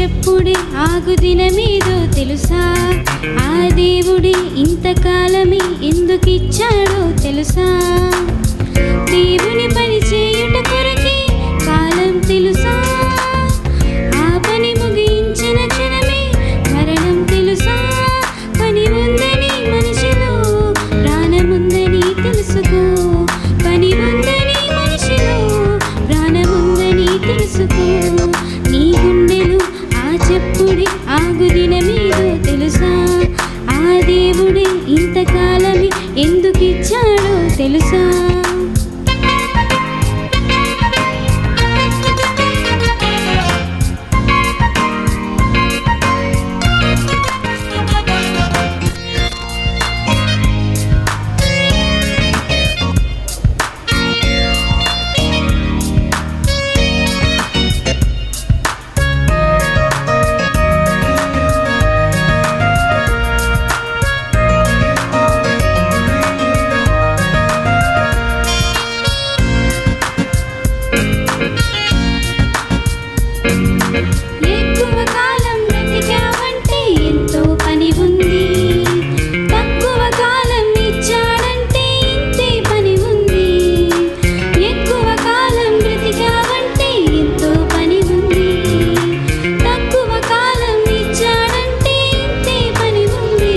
చెప్పుడే ఆగు దినమేదో తెలుసా? ఆ దేవుడే ఇంతకాలమే ఎందుకిచ్చాడో తెలుసా? దేవుని పని చేయుట కొరకే కాలం తెలుసా? ఆ పని ముగించిన క్షణమే మరణం తెలుసా? పని ఉందని మనిషిలో ప్రాణముందని తెలుసుకో. పని ఉందని మనిషిలో ప్రాణముందని తెలుసుకో. నీ గుండెలు ఆ చెప్పుడే ఆగు దినమేదో తెలుసా? ఆ దేవుడే ఇంతకాలమే ఎందుకిచ్చాడో తెలుసా? ఎక్కువ కాలం బ్రతికావంటే ఎంతో పని ఉంది. తక్కువ కాలం ఇచ్చాడంటే ఇంతే పని ఉంది. ఎక్కువ కాలం బ్రతికావంటే ఎంతో పని ఉంది. తక్కువ కాలం ఇచ్చాడంటే ఇంతే పని ఉంది.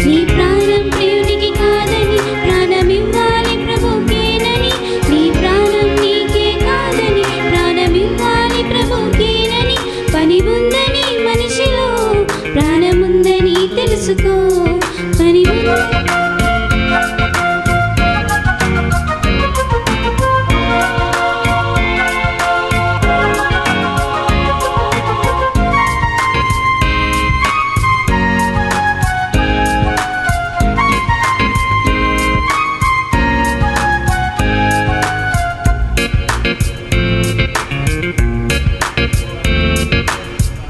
నీ ప్రాణం ప్రియునికి కాదని ప్రాణమివ్వాలి ప్రభుకేనని. నీ ప్రాణం నీకే కాదని ప్రాణమివ్వాలి ప్రభుకేనని. పని ఉందని మనిషిలో ప్రాణముందని తెలుసుకో. పని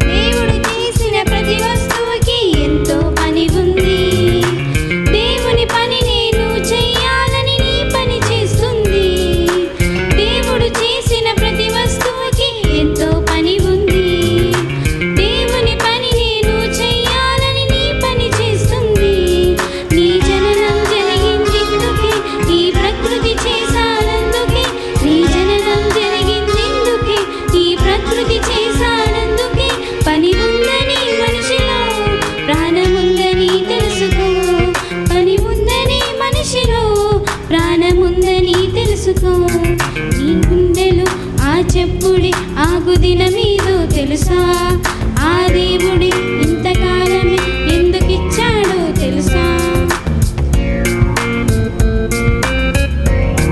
దేవుడు చేసిన ప్రతి వస్తువుకి ఎంతో పని ఉంది. దేవుని పని నేను చెయ్యాలని నీ పని చేస్తుంది. దేవుడు చేసిన ప్రతి వస్తువుకి ఎంతో పని ఉంది. దేవుని పని నేను చెయ్యాలని నీ పని చేస్తుంది. నీ జననం జరిగిందెందుకే? ఈ ప్రకృతి చేశానందుకే. నీ జననం జరిగిందెందుకే? ఈ ప్రకృతి చేశానందుకే. పని ఉందని మనిషిలో ప్రాణముందని తెలుసుకో. పని ఉందని మనిషిలో ప్రాణముందని తెలుసుకో. నీ గుండెలు ఆ చెప్పుడే ఆగు దినమేదో తెలుసా? ఆ దేవుడే